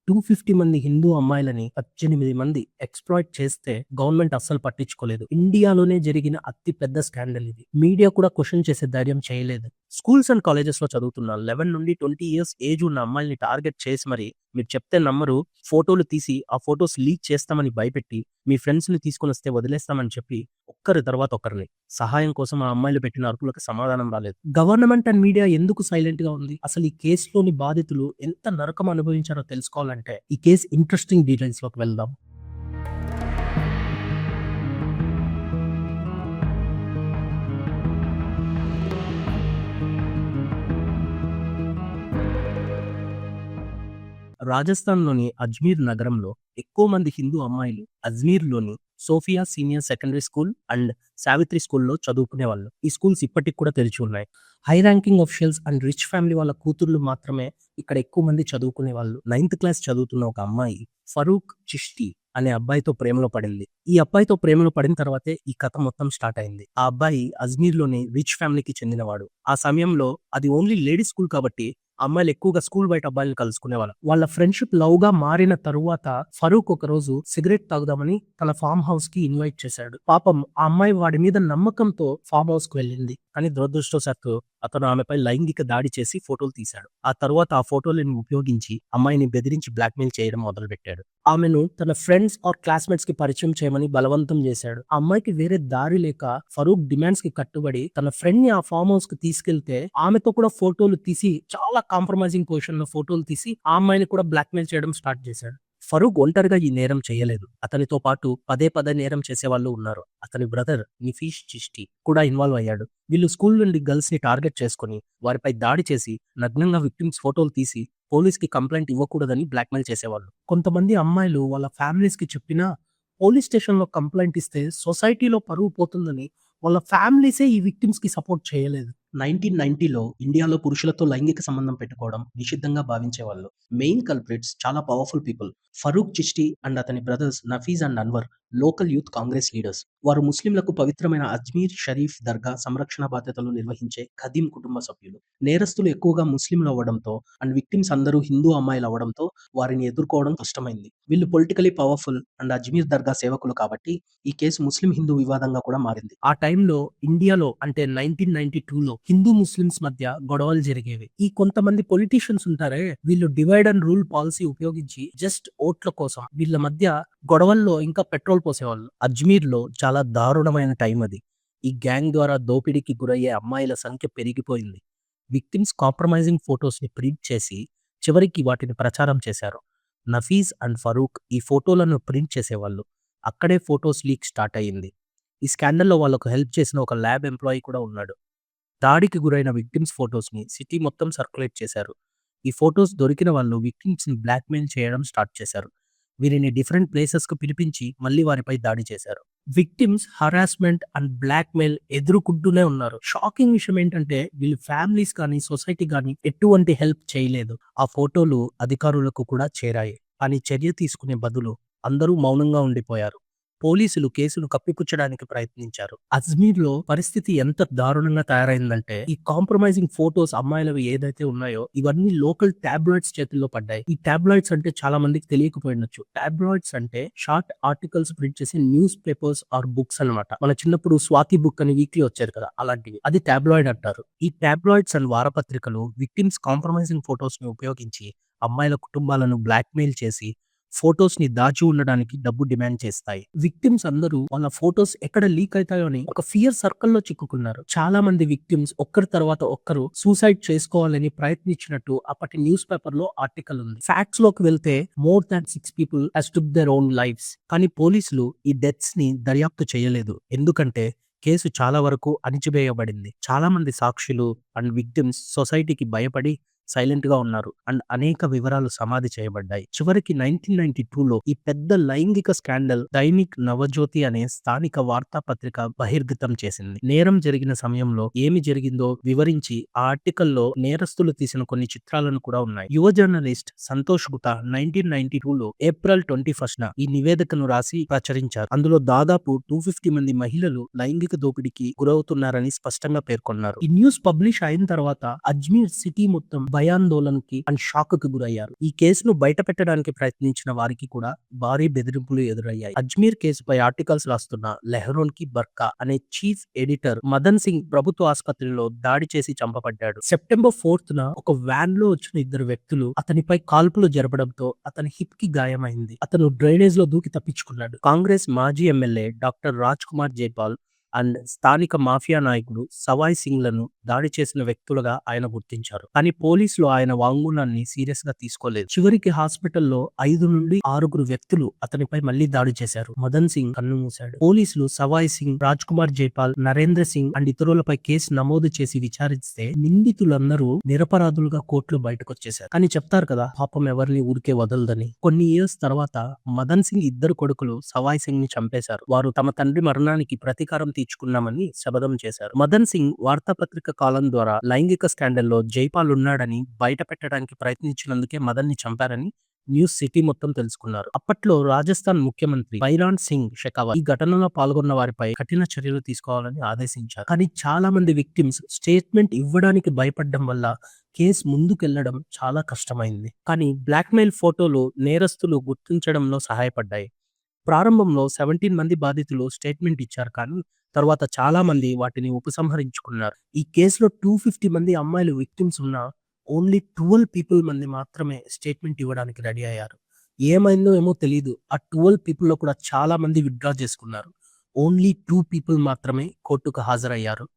250 మంది హిందూ అమ్మాయిలని 18 మంది ఎక్స్‌ప్లాయిట్ చేస్తే గవర్నమెంట్ అస్సలు పట్టించుకోలేదు. ఇండియాలోనే జరిగిన అతి పెద్ద స్కాండల్ ఇది. మీడియా కూడా క్వెషన్ చేసే ధైర్యం చేయలేదు. స్కూల్స్ అండ్ కాలేజెస్‌లో చదువుతున్న 11 నుండి 20 ఇయర్స్ ఏజ్ ఉన్న అమ్మాయిల్ని టార్గెట్ చేసి మరి మీరు చెప్తే నమ్మరు. ఫోటోలు తీసి ఆ ఫోటోస్ లీక్ చేస్తామని భయపెట్టి, మీ ఫ్రెండ్స్‌ని తీసుకొనొస్తే వదిలేస్తామని చెప్పి ఒక్కరి తర్వాత ఒకరిని సహాయం కోసం ఆ అమ్మాయిలు పెట్టిన అరుపులకు సమాధానం రాలేదు. గవర్నమెంట్ అండ్ మీడియా ఎందుకు సైలెంట్‌గా ఉంది? అసలు ఈ కేసులోని బాధితులు ఎంత నరకం అనుభవించారో తెలుసుకోవాలంటే ఈ కేసు ఇంట్రెస్టింగ్ డీటెయిల్స్‌లోకి వెళ్దాం. రాజస్థాన్‌లోని అజ్మీర్ నగరంలో ఎక్కువ మంది హిందూ అమ్మాయిలు అజ్మీర్‌లోని Sophia senior secondary school and Savitri స్కూల్‌లో చదువుకునేవాళ్ళు. ఈ స్కూల్స్ ఇప్పటికి కూడా తెరిచి ఉన్నాయి. High ranking officials and rich family వాళ్ళ కూతుర్లు మాత్రమే ఇక్కడ ఎక్కువ మంది చదువుకునేవాళ్ళు. 9థ్ క్లాస్ చదువుతున్న ఒక అమ్మాయి ఫరూక్ చిష్టి అనే అబ్బాయితో ప్రేమలో పడింది. ఈ అబ్బాయితో ప్రేమలో పడిన తర్వాతే ఈ కథ మొత్తం స్టార్ట్ అయింది. ఆ అబ్బాయి అజ్మీర్‌లోని రిచ్ ఫ్యామిలీకి చెందినవాడు. ఆ సమయంలో అది ఓన్లీ లేడీస్ స్కూల్ కాబట్టి అమ్మాయిలు ఎక్కువగా స్కూల్ బయట అబ్బాయిలను కలుసుకునేవాళ్ళు. వాళ్ళ ఫ్రెండ్‌షిప్ లవ్‌గా మారిన తరువాత ఫరూక్ ఒకరోజు సిగరెట్ తాగుదామని తన ఫార్మ్ హౌస్‌కి ఇన్వైట్ చేశాడు. పాపం ఆ అమ్మాయి వాడి మీద నమ్మకంతో ఫార్మ్ హౌస్‌కి వెళ్ళింది. కానీ దురదృష్టవశాత్తు అతను ఆమెపై లైంగిక దాడి చేసి ఫోటోలు తీశాడు. ఆ తరువాత ఆ ఫోటోలను ఉపయోగించి అమ్మాయిని బెదిరించి బ్లాక్‌మెయిల్ చేయడం మొదలుపెట్టాడు. ఆమెను తన ఫ్రెండ్స్ ఆర్ క్లాస్‌మేట్స్‌కి పరిచయం చేయమని బలవంతం చేశాడు. ఆ అమ్మాయికి వేరే దారి లేక ఫరూక్ డిమాండ్స్‌కి కట్టుబడి తన ఫ్రెండ్‌ని ఆ ఫార్మ్ హౌస్‌కి తీసుకెళ్తే ఆమెతో కూడా ఫోటోలు తీసి చాలా కాంప్రమైజింగ్ పొజిషన్‌లో ఫోటోలు తీసి ఆ అమ్మాయిని కూడా బ్లాక్‌మెయిల్ చేయడం స్టార్ట్ చేశాడు. ఫరూక్ ఒంటరిగా ఈ నేరం చేయలేదు. అతనితో పాటు పదే పదే నేరం చేసేవాళ్ళు ఉన్నారు. అతని బ్రదర్ నిఫీష్ చిష్టి కూడా ఇన్వాల్వ్ అయ్యాడు. వీళ్ళు స్కూల్ నుండి గర్ల్స్ ని టార్గెట్ చేసుకుని వారిపై దాడి చేసి నగ్నంగా విక్టిమ్స్ ఫోటోలు తీసి పోలీస్‌కి కంప్లైంట్ ఇవ్వకూడదని బ్లాక్‌మెయిల్ చేసేవాళ్ళు. కొంతమంది అమ్మాయిలు వాళ్ళ ఫ్యామిలీస్‌కి చెప్పినా పోలీస్ స్టేషన్‌లో కంప్లైంట్ ఇస్తే సొసైటీలో పరువు పోతుందని వాళ్ళ ఫ్యామిలీసే ఈ విక్టిమ్స్‌కి సపోర్ట్ చేయలేదు. 1990లో ఇండియాలో పురుషులతో లైంగిక సంబంధం పెట్టుకోవడం నిషిద్ధంగా భావించేవాళ్ళు. మెయిన్ కల్ప్రిట్స్ చాలా powerful people. Farooq Chishti and అతని brothers Nafees and Anwar local youth Congress leaders. వారు ముస్లింలకు పవిత్రమైన అజ్మీర్ షరీఫ్ దర్గా సంరక్షణ బాధ్యతలు నిర్వహించే ఖదీం కుటుంబ సభ్యులు. నేరస్తులు ఎక్కువగా ముస్లింలు అవ్వడంతో అండ్ విక్టిమ్స్ అందరూ హిందూ అమ్మాయిలు అవ్వడంతో వారిని ఎదుర్కోవడం కష్టమైంది. వీళ్ళు పొలిటికలీ పవర్ఫుల్ అండ్ అజ్మీర్ దర్గా సేవకులు కాబట్టి ఈ కేసు ముస్లిం హిందూ వివాదంగా కూడా మారింది. ఆ టైంలో ఇండియాలో అంటే 1992లో హిందూ ముస్లిమ్స్ మధ్య గొడవలు జరిగేవి. ఈ కొంతమంది పొలిటీషియన్స్ ఉంటారే వీళ్ళు డివైడ్ అండ్ రూల్ పాలసీ ఉపయోగించి జస్ట్ ఓట్ల కోసం వీళ్ళ మధ్య గొడవల్లో ఇంకా పెట్రోల్ పోసేవాళ్ళు. అజ్మీర్ లో చాలా దారుణమైన టైం అది. ఈ గ్యాంగ్ ద్వారా దోపిడీకి గురయ్యే అమ్మాయిల సంఖ్య పెరిగిపోయింది. విక్టిమ్స్ కాంప్రమైజింగ్ ఫొటోస్ ని ప్రింట్ చేసి చివరికి వాటిని ప్రచారం చేశారు. నఫీజ్ అండ్ ఫరూక్ ఈ ఫోటోలను ప్రింట్ చేసేవాళ్ళు. అక్కడే ఫోటోస్ లీక్ స్టార్ట్ అయ్యింది. ఈ స్కాండల్లో వాళ్ళకు హెల్ప్ చేసిన ఒక ల్యాబ్ ఎంప్లాయీ కూడా ఉన్నాడు. దాడికి గురైన విక్టిమ్స్ ఫోటోస్‌ని సిటీ మొత్తం సర్క్యులేట్ చేశారు. ఈ ఫోటోస్ దొరికిన వాళ్ళు విక్టిమ్స్‌ని బ్లాక్‌మెయిల్ చేయడం స్టార్ట్ చేశారు. వీరిని డిఫరెంట్ ప్లేసెస్‌కు పిలిపించి మళ్ళీ వారిపై దాడి చేశారు. విక్టిమ్స్ హరాస్మెంట్ అండ్ బ్లాక్‌మెయిల్ ఎదుర్కొంటూనే ఉన్నారు. షాకింగ్ విషయం ఏంటంటే వీళ్ళ ఫ్యామిలీస్ కానీ, సొసైటీ గానీ ఎటువంటి హెల్ప్ చేయలేదు. ఆ ఫోటోలు అధికారులకు కూడా చేరాయి. కానీ చర్య తీసుకునే బదులు అందరూ మౌనంగా ఉండిపోయారు. పోలీసులు కేసును కప్పిపుచ్చడానికి ప్రయత్నించారు. అజ్మీర్‌లో పరిస్థితి ఎంత దారుణంగా తయారైందంటే ఈ కాంప్రమైజింగ్ ఫోటోస్ అమ్మాయిలవి ఏదైతే ఉన్నాయో ఇవన్నీ లోకల్ టాబ్లాయిడ్స్ చేతుల్లో పడ్డాయి. ఈ టాబ్లాయిడ్స్ అంటే చాలా మందికి తెలియకపోయిండొచ్చు. టాబ్లాయిడ్స్ అంటే షార్ట్ ఆర్టికల్స్ ప్రింట్ చేసే న్యూస్ పేపర్స్ ఆర్ బుక్స్ అన్నమాట. మన చిన్నప్పుడు స్వాతి బుక్ అని వీక్లీ వచ్చేది కదా అలాంటివి. అది టాబ్లాయిడ్ అంటారు. ఈ tabloids and వారపత్రికలు victims compromising photos ని ఉపయోగించి అమ్మాయిల కుటుంబాలను బ్లాక్‌మెయిల్ చేసి ఫోటోస్ ని దాచి ఉండడానికి డబ్బు డిమాండ్ చేస్తాయి. విక్టిమ్స్ అందరూ వాళ్ళ ఫోటోస్ ఎక్కడ లీక్ అవుతాయో అని ఒక ఫియర్ సర్కిల్ లో చిక్కుకున్నారు. చాలా మంది విక్టిమ్స్ ఒక్కరి తర్వాత ఒక్కరు సూసైడ్ చేసుకోవాలని ప్రయత్నించినట్టు అప్పటి న్యూస్ పేపర్ లో ఆర్టికల్ ఉంది. ఫ్యాక్ట్స్ లోకి వెళ్తే more than 6 people has took their own lifes. కానీ పోలీసులు ఈ డెత్స్ ని దర్యాప్తు చేయలేదు. ఎందుకంటే కేసు చాలా వరకు అణిచివేయబడింది. చాలా మంది సాక్షులు అండ్ విక్టిమ్స్ సొసైటీకి భయపడి సైలెంట్ గా ఉన్నారు అండ్ అనేక వివరాలు సమాధి చేయబడ్డాయి. చివరికి 1992లో ఈ పెద్ద లైంగిక స్కాండల్ దైనిక్ నవజ్యోతి అనే స్థానిక వార్తాపత్రిక బహిర్గతం చేసింది. నేరం జరిగిన సమయంలో ఏమి జరిగిందో వివరించి ఆ ఆర్టికల్లో నేరస్తులు తీసిన కొన్ని చిత్రాలను కూడా ఉన్నాయి. యువ జర్నలిస్ట్ సంతోష్ గుప్తా 1992లో ఏప్రిల్ 21న ఈ నివేదికను రాసి ప్రచురించారు. అందులో దాదాపు 250 మంది మహిళలు లైంగిక దోపిడీకి గురవుతున్నారని స్పష్టంగా పేర్కొన్నారు. ఈ న్యూస్ పబ్లిష్ అయిన తర్వాత అజ్మీర్ సిటీ మొత్తం భయాందోళనకి అండ్ షాక్ కి గురయ్యారు. ఈ కేసును బయట పెట్టడానికి ప్రయత్నించిన వారికి కూడా భారీ బెదిరింపులు ఎదురయ్యాయి. అజ్మీర్ కేసుపై ఆర్టికల్స్ రాస్తున్న లెహ్రోన్ కి బర్కా అనే చీఫ్ ఎడిటర్ మదన్ సింగ్ ప్రభుత్వ ఆసుపత్రిలో దాడి చేసి చంపబడ్డాడు. సెప్టెంబర్ 4న ఒక వ్యాన్ లో వచ్చిన ఇద్దరు వ్యక్తులు అతనిపై కాల్పులు జరపడంతో అతని హిప్ కి గాయమైంది. అతను డ్రైనేజ్ లో దూకి తప్పించుకున్నాడు. కాంగ్రెస్ మాజీ MLA doctor Raj Kumar Jaipal and స్థానిక మాఫియా నాయకుడు సవాయ్ సింగ్ లను దాడి చేసిన వ్యక్తులుగా ఆయన గుర్తించారు. కానీ పోలీసులు ఆయన వాంగ్మూలాన్ని సీరియస్ గా తీసుకోలేదు. చివరికి హాస్పిటల్లో 5 నుండి 6 వ్యక్తులు అతనిపై మళ్లీ దాడి చేశారు. మదన్ సింగ్ కన్ను మూశాడు. పోలీసులు సవాయ్ సింగ్, రాజ్ కుమార్ జైపాల్, నరేంద్ర సింగ్ అండ్ ఇతరులపై కేసు నమోదు చేసి విచారిస్తే నిందితులందరూ నిరపరాధులుగా కోర్టులో బయటకొచ్చేశారు. కానీ చెప్తారు కదా, పాపం ఎవరిని ఊరికే వదలదని. కొన్ని ఇయర్స్ తర్వాత మదన్ సింగ్ ఇద్దరు కొడుకులు సవాయ్ సింగ్ ని చంపేశారు. వారు తమ తండ్రి మరణానికి ప్రతీకారం తీర్చుకున్నామని శపథం చేశారు. మదన్ సింగ్ వార్తాపత్రిక కాలం ద్వారా లైంగిక స్కాండల్లో జైపాల్ ఉన్నాడని బయట పెట్టడానికి ప్రయత్నించినందుకే మదన్ ని చంపారని న్యూస్ సిటీ మొత్తం తెలుసుకున్నారు. అప్పట్లో రాజస్థాన్ ముఖ్యమంత్రి బైరాన్ సింగ్ షెకావత్ ఈ ఘటనలో పాల్గొన్న వారిపై కఠిన చర్యలు తీసుకోవాలని ఆదేశించారు. కానీ చాలా మంది విక్టిమ్స్ స్టేట్మెంట్ ఇవ్వడానికి భయపడడం వల్ల కేసు ముందుకెళ్లడం చాలా కష్టమైంది. కానీ బ్లాక్మెయిల్ ఫోటోలు నేరస్తులు గుర్తించడంలో సహాయపడ్డాయి. ప్రారంభంలో 17 మంది బాధితులు స్టేట్మెంట్ ఇచ్చారు, కానీ తర్వాత చాలా మంది వాటిని ఉపసంహరించుకున్నారు. ఈ కేసులో 250 మంది అమ్మాయిలు విక్టిమ్స్ ఉన్నా ఓన్లీ 12 పీపుల్ మంది మాత్రమే స్టేట్మెంట్ ఇవ్వడానికి రెడీ అయ్యారు. ఏమైందో ఏమో తెలియదు. ఆ 12 పీపుల్ లో కూడా చాలా మంది విత్డ్రా చేసుకున్నారు. ఓన్లీ 2 పీపుల్ మాత్రమే కోర్టుకు హాజరయ్యారు.